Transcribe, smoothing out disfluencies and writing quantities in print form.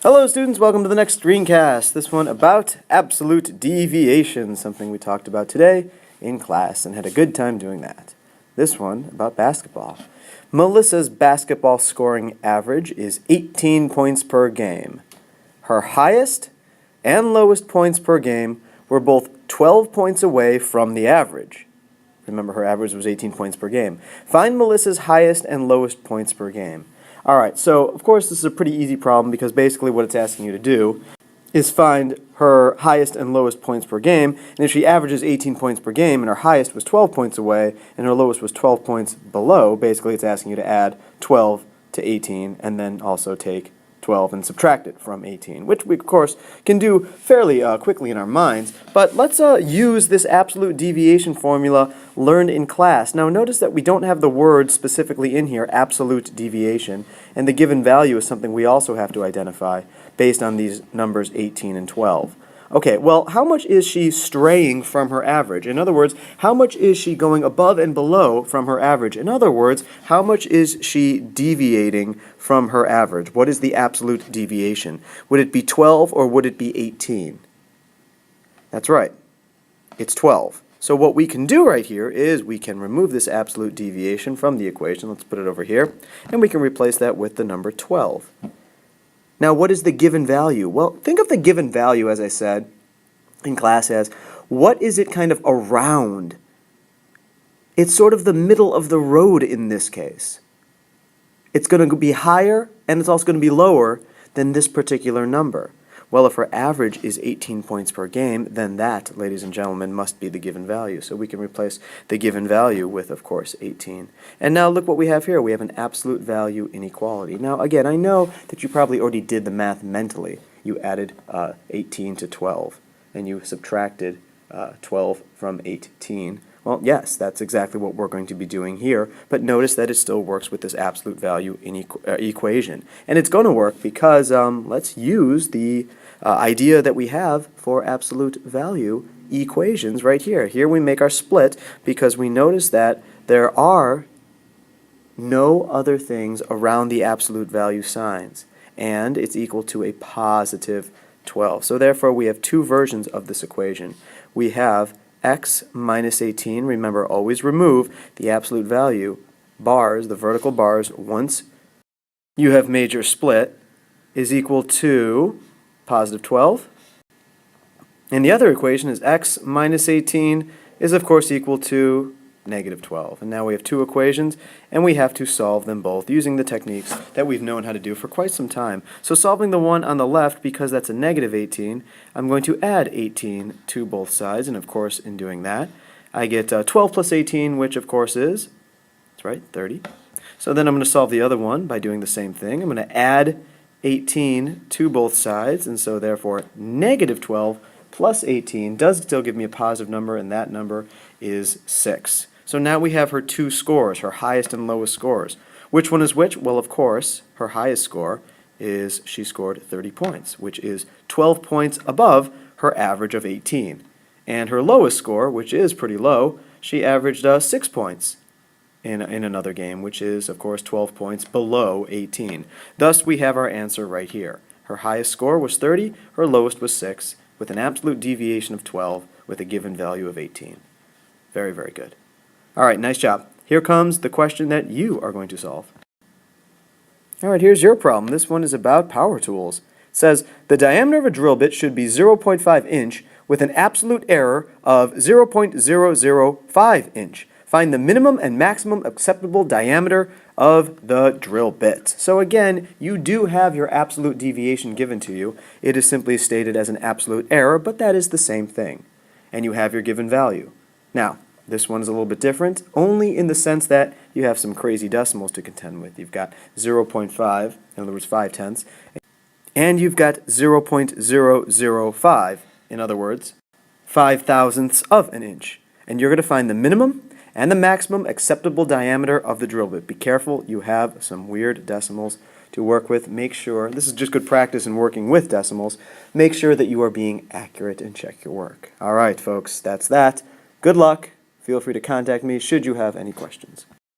Hello students, welcome to the next Screencast. This one about absolute deviation, something we talked about today in class and had a good time doing that. This one about basketball. Melissa's basketball scoring average is 18 points per game. Her highest and lowest points per game were both 12 points away from the average. Remember, her average was 18 points per game. Find Melissa's highest and lowest points per game. Alright, so of course this is a pretty easy problem because basically what it's asking you to do is find her highest and lowest points per game, and if she averages 18 points per game and her highest was 12 points away and her lowest was 12 points below, basically it's asking you to add 12 to 18 and then also take 12 and subtract it from 18, which we of course can do fairly quickly in our minds, but let's use this absolute deviation formula learned in class. Now notice that we don't have the word specifically in here, absolute deviation, and the given value is something we also have to identify based on these numbers 18 and 12. Okay, well, how much is she straying from her average? In other words, how much is she going above and below from her average? In other words, how much is she deviating from her average? What is the absolute deviation? Would it be 12 or would it be 18? That's right. It's 12. So what we can do right here is we can remove this absolute deviation from the equation. Let's put it over here. And we can replace that with the number 12. Now, what is the given value? Well, think of the given value, as I said in class, as what is it kind of around? It's sort of the middle of the road in this case. It's going to be higher, and it's also going to be lower than this particular number. Well, if her average is 18 points per game, then that, ladies and gentlemen, must be the given value. So we can replace the given value with, of course, 18. And now look what we have here. We have an absolute value inequality. Now, again, I know that you probably already did the math mentally. You added 18 to 12, and you subtracted 12 from 18. Well, yes, that's exactly what we're going to be doing here, but notice that it still works with this absolute value equation. And it's going to work because let's use the idea that we have for absolute value equations right here. Here we make our split because we notice that there are no other things around the absolute value signs, and it's equal to a positive 12. So therefore we have two versions of this equation. We have x minus 18, remember always remove the absolute value bars, the vertical bars, once you have made your split, is equal to positive 12. And the other equation is x minus 18 is of course equal to negative 12. And now we have two equations, and we have to solve them both using the techniques that we've known how to do for quite some time. So solving the one on the left, because that's a negative 18, I'm going to add 18 to both sides, and of course in doing that, I get 12 plus 18, which of course is, that's right, 30. So then I'm going to solve the other one by doing the same thing. I'm going to add 18 to both sides, and so therefore negative 12 plus 18 does still give me a positive number, and that number is 6. So now we have her two scores, her highest and lowest scores. Which one is which? Well, of course, her highest score is she scored 30 points, which is 12 points above her average of 18. And her lowest score, which is pretty low, she averaged 6 points in another game, which is, of course, 12 points below 18. Thus, we have our answer right here. Her highest score was 30, her lowest was 6, with an absolute deviation of 12, with a given value of 18. Very, very good. All right, nice job. Here comes the question that you are going to solve. All right, here's your problem. This one is about power tools. It says, the diameter of a drill bit should be 0.5 inch with an absolute error of 0.005 inch. Find the minimum and maximum acceptable diameter of the drill bit. So again, you do have your absolute deviation given to you. It is simply stated as an absolute error, but that is the same thing. And you have your given value. Now, this one is a little bit different, only in the sense that you have some crazy decimals to contend with. You've got 0.5, in other words 5/10, and you've got 0.005, in other words 5/1000ths of an inch. And you're going to find the minimum and the maximum acceptable diameter of the drill bit. Be careful, you have some weird decimals to work with. Make sure, this is just good practice in working with decimals, make sure that you are being accurate and check your work. All right, folks, that's that. Good luck. Feel free to contact me should you have any questions.